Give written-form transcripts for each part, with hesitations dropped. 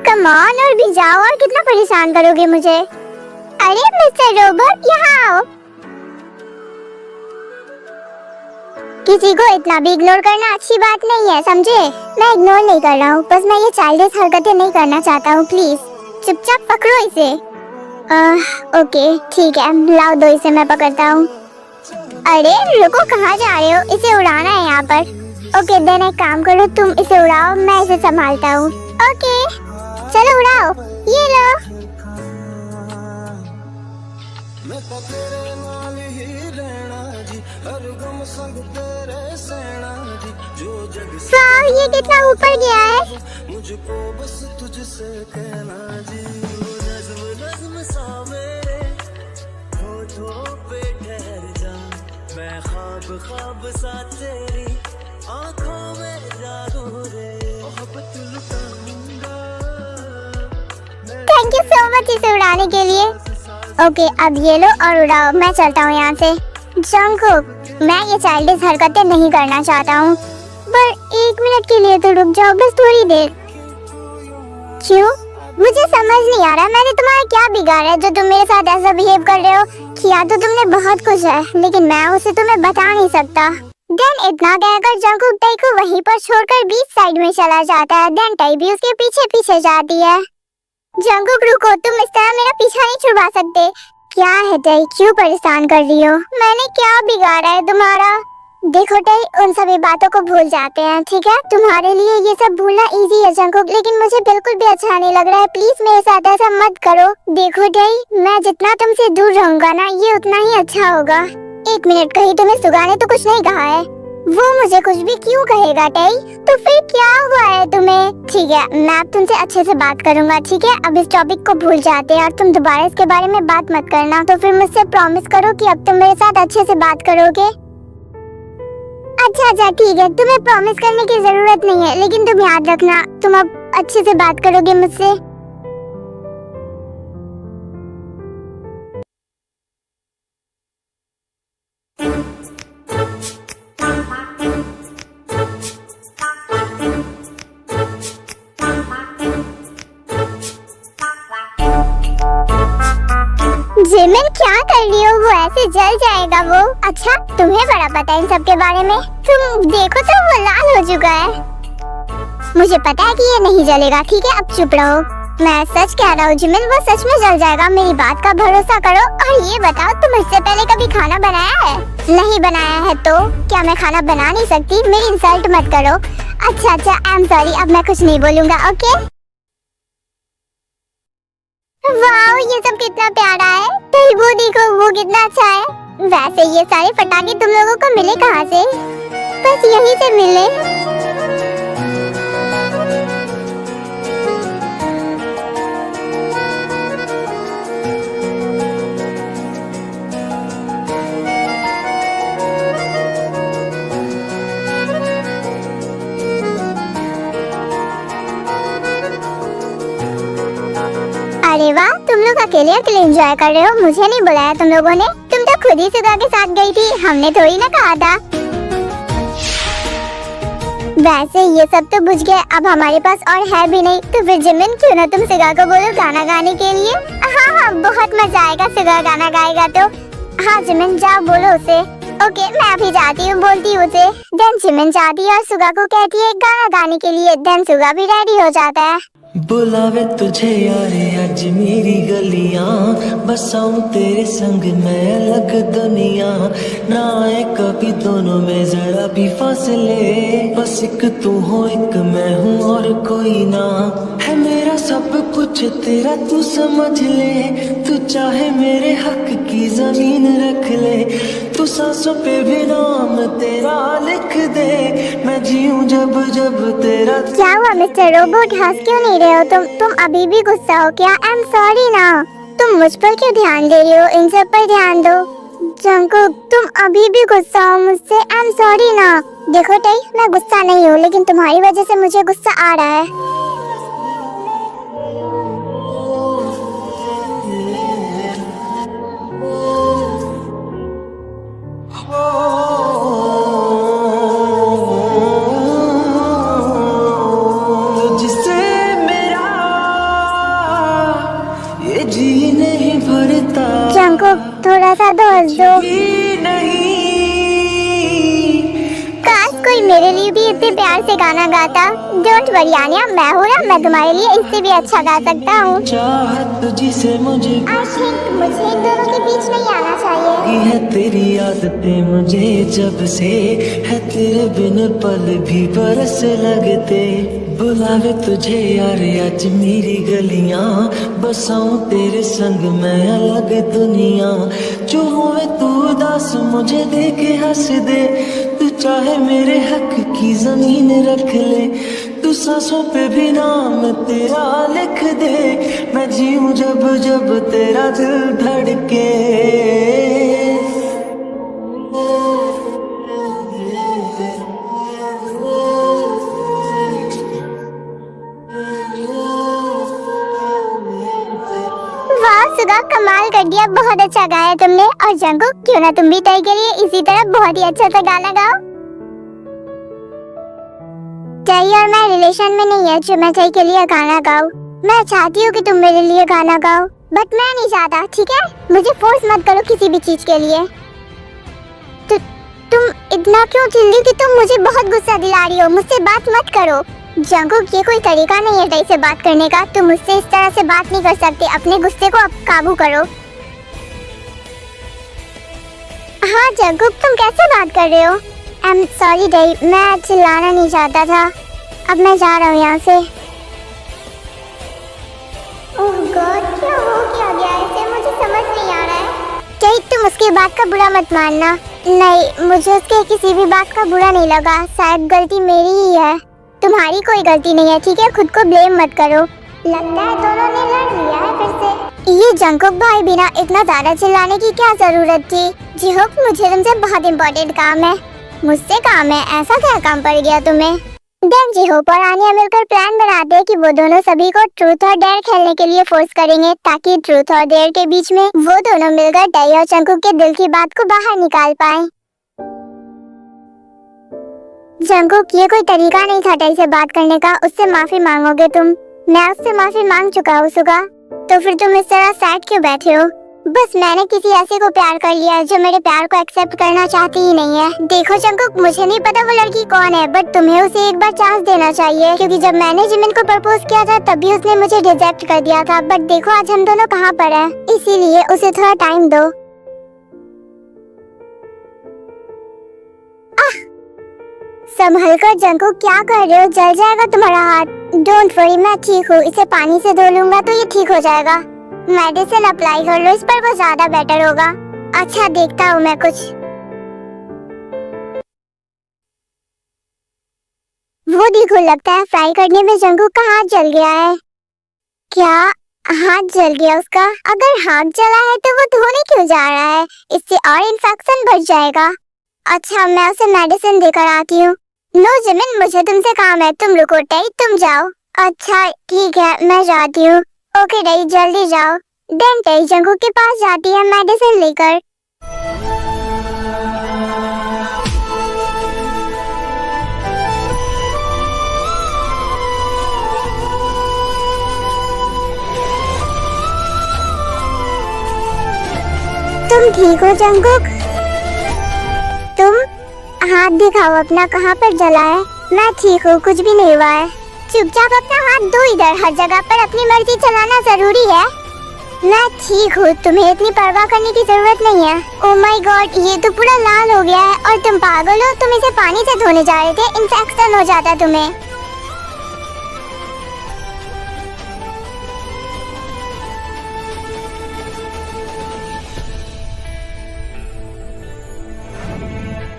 Come on और भी जाओ, और कितना परेशान करोगे मुझे। अरे मिस्टर रोबोट, यहाँ आओ। किसी को इतना भी इग्नोर करना अच्छी बात नहीं है, समझे? मैं इग्नोर नहीं कर रहा हूँ, बस मैं ये चाइल्डिश हरकतें नहीं करना चाहता हूँ। प्लीज चुपचाप पकड़ो इसे। ओके ठीक है, लाओ दो इसे, मैं पकड़ता हूँ। अरे रुको, कहाँ जा रहे हो? इसे उड़ाना है यहाँ पर। ओके देन एक काम करो, तुम इसे उड़ाओ, मैं इसे संभालता हूँ। ओके चलो उड़ाओ, ये लो। वाह, ये कितना ऊपर गया है। मुझको बस तुझसे कहना जी, नज़्म नज़्म सा मेरे होठों पे ठहर जा, मैं ख्वाब ख्वाब सा तेरी आँखों में जागूं रे, मोहब्बत लुटाऊंगा। थैंक यू सो मच इसे उड़ाने के लिए। ओके अब ये लो और उड़ाओ, मैं चलता हूँ यहाँ से। जंगकुक, मैं ये चाइल्डिश हरकतें नहीं करना चाहता हूँ, पर एक मिनट के लिए तो रुक जाओ, बस थोड़ी देर। क्यों? मुझे समझ नहीं आ रहा मैंने तुम्हारा क्या बिगाड़ा है जो तुम मेरे साथ ऐसा बिहेव कर रहे हो। किया तो तुमने बहुत कुछ है, लेकिन मैं उसे तुम्हें बता नहीं सकता। देन इतना कहकर जंगकुक टाई को वहीं पर छोड़कर बीच साइड में चला जाता है। देन टाई भी उसके पीछे पीछे जाती है। जंगकुक रुको, तुम इस तरह मेरा पीछा नहीं छुड़वा सकते। क्या है टाई, क्यों परेशान कर रही हो? मैंने क्या बिगाड़ा है तुम्हारा? देखो टाई, उन सभी बातों को भूल जाते हैं, ठीक है? तुम्हारे लिए ये सब भूलना इजी है जंगकुक, लेकिन मुझे बिल्कुल भी अच्छा नहीं लग रहा है। प्लीज मेरे साथ ऐसा मत करो। देखो टाई, मैं जितना तुमसे दूर रहूंगा ना, ये उतना ही अच्छा होगा। एक मिनट, कहीं तुम्हें सुगा ने तो कुछ नहीं कहा है? वो मुझे कुछ भी क्यों कहेगा टाई? तो फिर क्या हुआ है तुम्हें? ठीक है, मैं अब तुमसे अच्छे से बात करूंगा, ठीक है? अब इस टॉपिक को भूल जाते हैं और तुम दोबारा इसके बारे में बात मत करना। तो फिर मुझसे प्रॉमिस करो कि अब तुम मेरे साथ अच्छे से बात करोगे। अच्छा ठीक है, तुम्हें प्रॉमिस करने की जरूरत नहीं है, लेकिन तुम याद रखना तुम अब अच्छे से बात करोगे मुझसे। जिमिन क्या कर रही हो? वो ऐसे जल जाएगा वो। अच्छा तुम्हें बड़ा पता है इन सब के बारे में। तुम देखो तो वो लाल हो चुका है। मुझे पता है कि ये नहीं जलेगा, ठीक है? अब चुप रहो। मैं सच कह रहा हूँ जिमिन, वो सच में जल जाएगा, मेरी बात का भरोसा करो। और ये बताओ, तुम इससे पहले कभी खाना बनाया है? नहीं बनाया है तो क्या मैं खाना बना नहीं सकती? मेरी इंसल्ट मत करो। अच्छा आई एम सॉरी, अब मैं कुछ नहीं बोलूँगा, ओके? वाओ, ये सब कितना प्यारा है। तो वो देखो, वो कितना अच्छा है। वैसे ये सारे पटाखे तुम लोगों को मिले कहाँ से? बस यहीं से मिले। अरे वाह, तुम लोग अकेले अकेले एंजॉय कर रहे हो, मुझे नहीं बुलाया तुम लोगों ने। तुम तो खुद ही सुगा के साथ गई थी, हमने थोड़ी ना कहा था। वैसे ये सब तो बुझ गया, अब हमारे पास और है भी नहीं। तो फिर जिमिन, क्यों ना तुम सुगा को बोलो गाना गाने के लिए। हाँ बहुत मजा आएगा, सुगा गाना गाएगा तो। हाँ जिमिन, जाओ बोलो उसे। ओके मैं अभी जाती हूँ, बोलती हूँ उसे। देन जिमिन जाती है और सुगा को कहती है गाना गाने के लिए। देन सुगा भी रेडी हो जाता है। बुलावे तुझे यारे आज मेरी गलियां, बसाऊं तेरे संग मैं अलग दुनिया, ना आए कभी दोनों में जरा भी फासले, बस एक तू हो एक मैं हूँ और कोई ना, है मेरा सब कुछ तेरा तू समझ ले, तू चाहे मेरे हक की जमीन रख ले, तू सांसों पे भी नाम तेरा लिख दे, मैं जीऊं जब जब तेरा। क्या हुआ मिस्टर रोबोट, हंस क्यों नहीं रहे हो तुम अभी भी गुस्सा हो क्या? आई एम सॉरी ना। तुम मुझ पर क्यों ध्यान दे रही हो? इन सब पर ध्यान दो। जंगकुक, तुम अभी भी गुस्सा हो मुझसे? आई एम सॉरी ना। देखो टाई, मैं गुस्सा नहीं हूँ, लेकिन तुम्हारी वजह से मुझे गुस्सा आ रहा है। जंकुक, थोड़ा सा तो हंस दो। काश कोई मेरे लिए भी इतने प्यार से गाना गाता। डोंट वरी आन्या, मैं हूँ ना, मैं तुम्हारे लिए इससे भी अच्छा गा सकता हूँ। चाहत जिसे मुझे आई थिंक मुझे इन दोनों के बीच नहीं आना चाहिए। है तेरी आदतें मुझे जब से है तेरे बिन पल भी बरस लगते। बुलावे तुझे यार आज मेरी गलियां, बसाऊं तेरे संग मैं अलग दुनिया। जो होवे तू उदास मुझे देखे हंस दे, तू चाहे मेरे हक की जमीन रख ले। तू सांसों पे भी नाम तेरा लिख दे, मैं जीऊं जब जब तेरा दिल धड़के। वाह सुगा, कमाल कर दिया, बहुत अच्छा गाया तुमने। और जंकुक, क्यों ना तुम भी तय के लिए इसी तरह बहुत ही अच्छा सा गाना गाओ। तय और मैं रिलेशन में नहीं है जो मैं तय के लिए गाना गाऊं। मैं चाहती हूँ कि तुम मेरे लिए गाना गाओ, बट मैं नहीं चाहता, ठीक है? मुझे फोर्स मत करो किसी भी चीज के लिए। तुम इतना क्यों चिल्ली कि तुम मुझे बहुत गुस्सा दिला रही हो? मुझसे बात मत करो। जंकुक, ये कोई तरीका नहीं है तय से बात करने का। तुम मुझसे इस तरह से बात नहीं कर सकते। अपने गुस्से को अब काबू करो। हाँ जंकुक, तुम कैसे बात कर रहे हो? आई एम सॉरी डई, मैं चिल्लाना नहीं चाहता था। अब मैं जा रहा हूँ यहाँ से। ओह गॉड, क्या हो गया इसे? मुझे समझ नहीं आ रहा है। डई, तुम उसकी बात का बुरा मत मानना। नहीं, मुझे उसके किसी भी बात का बुरा नहीं लगा। शायद गलती मेरी ही है, तुम्हारी कोई गलती नहीं है, ठीक है? खुद को ब्लेम मत करो। लगता है दोनों ने लड़ लिया है फिर से। ये जंकुक भाई, बिना इतना ज्यादा चिल्लाने की क्या जरूरत थी? जिहोक, मुझे तुमसे बहुत इम्पोर्टेंट काम है। मुझसे काम है? ऐसा क्या काम पड़ गया तुम्हें? देन जिहोक और आन्या मिलकर प्लान बनाते हैं कि वो दोनों सभी को ट्रूथ और डेयर खेलने के लिए फोर्स करेंगे, ताकि ट्रूथ और डेयर के बीच में वो दोनों मिलकर डई और जंकुक के दिल की बात को बाहर निकाल पाए। जंकुक, ये कोई तरीका नहीं था डई से बात करने का। उससे माफी मांगोगे तुम? मैं उससे माफी मांग चुका हूँ सुगा। तो फिर तुम इस तरह सैड क्यों बैठे हो? बस मैंने किसी ऐसे को प्यार कर लिया है जो मेरे प्यार को एक्सेप्ट करना चाहती ही नहीं है। देखो जंकुक, मुझे नहीं पता वो लड़की कौन है, बट तुम्हें उसे एक बार चांस देना चाहिए, क्योंकि जब मैंने जिमिन को प्रपोज किया था तब भी उसने मुझे रिजेक्ट कर दिया था। बट देखो आज हम दोनों कहाँ पर हैं, इसीलिए उसे थोड़ा टाइम दो। संभल कर जंकुक, क्या कर रहे हो? जल जाएगा तुम्हारा हाथ। डोंट वरी, मैं ठीक हूँ। इसे पानी से धो लूंगा तो ये ठीक हो जाएगा। मेडिसिन अप्लाई कर लो इस पर, वो ज्यादा बेटर होगा। अच्छा, देखता हूँ मैं कुछ। वो देखो, लगता है फ्राई करने में जंकुक का हाथ जल गया है। क्या हाथ जल गया उसका? अगर हाथ जला है तो वो धोने क्यों जा रहा है? इससे और इन्फेक्शन बढ़ जाएगा। अच्छा, मैं उसे मेडिसिन देकर आती हूँ। नो जिमिन, मुझे तुमसे काम है, तुम रुको। डई, तुम जाओ। अच्छा ठीक है, मैं जाती हूँ। ओके डई, जल्दी जाओ। देन डई जंकुक के पास जाती है मेडिसिन लेकर। तुम ठीक हो जंकुक? तुम हाथ दिखाओ अपना, कहाँ पर जला है? मैं ठीक हूँ, कुछ भी नहीं हुआ है। चुपचाप अपना हाथ दो इधर। हर जगह पर अपनी मर्जी चलाना जरूरी है। मैं ठीक हूँ, तुम्हें इतनी परवाह करने की जरूरत नहीं है। ओह माय गॉड, ये तो पूरा लाल हो गया है। और तुम पागल हो, तुम इसे पानी से धोने जा रहे थे, इन्फेक्शन हो जाता तुम्हें।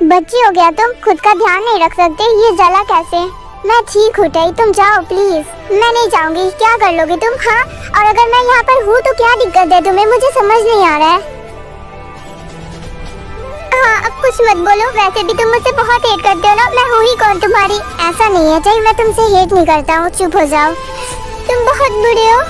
बच्ची हो गया तुम, खुद का ध्यान नहीं रख सकते। ये जला कैसे? मैं ठीक हूँ डई, तुम जाओ प्लीज। मैं नहीं जाऊंगी। क्या कर लोगे तुम? हाँ, और अगर मैं यहाँ पर हूँ तो क्या दिक्कत है तुम्हें? मुझे समझ नहीं आ रहा है। हाँ, अब कुछ मत बोलो। वैसे भी तुम मुझसे बहुत हेट करते हो ना। मैं हूँ ही कौन तुम्हारी? ऐसा नहीं है डई, मैं तुमसे हेट नहीं करता हूँ। चुप हो जाओ, तुम बहुत बुरे हो।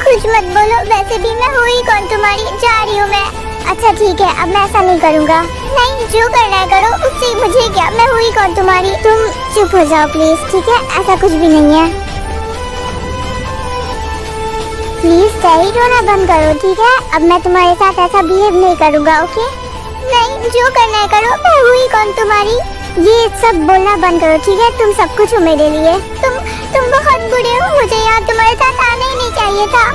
कुछ मत बोलो। वैसे भी मैं हूँ ही कौन तुम्हारी? जा रही हूँ मैं। अच्छा ठीक है, अब मैं ऐसा नहीं करूँगा। नहीं, जो करना है करो, उससे मुझे क्या? मैं हुई कौन तुम्हारी? तुम चुप हो जाओ प्लीज, ठीक है? ऐसा कुछ भी नहीं है। प्लीज डैडी रोना बंद करो, ठीक है? अब मैं तुम्हारे साथ ऐसा बिहेव नहीं करूँगा, ओके? नहीं, जो करना है करो, मैं हुई कौन तुम्हारी? ये सब बोलना बंद करो, ठीक है? तुम सब कुछ हो मेरे लिए। तुम बहुत बुरे हो, मुझे यहाँ तुम्हारे साथ आना ही नहीं चाहिए था।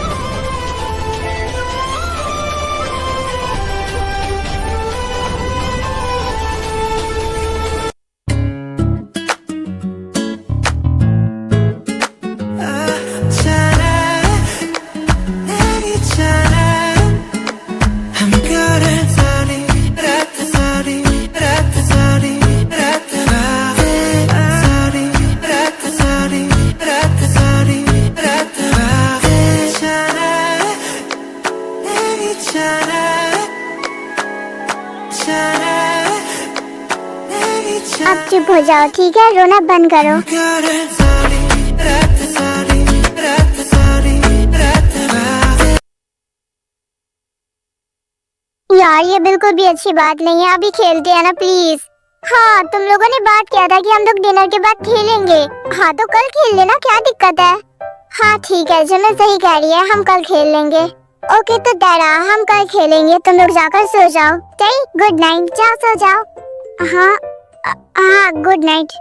अब चुप हो जाओ, ठीक है? रोना बंद करो। यार ये बिल्कुल भी अच्छी बात नहीं है, अभी खेलते हैं ना प्लीज। हाँ, तुम लोगों ने बात किया था कि हम लोग डिनर के बाद खेलेंगे। हाँ तो कल खेल लेना, क्या दिक्कत है? हाँ ठीक है, जन्नत सही कह रही है, हम कल खेल लेंगे। ओके तो डैडा, हम कल खेलेंगे, तुम लोग जाकर सो जाओ। गुड नाइट, जाओ सो जाओ। हाँ हाँ, गुड नाइट।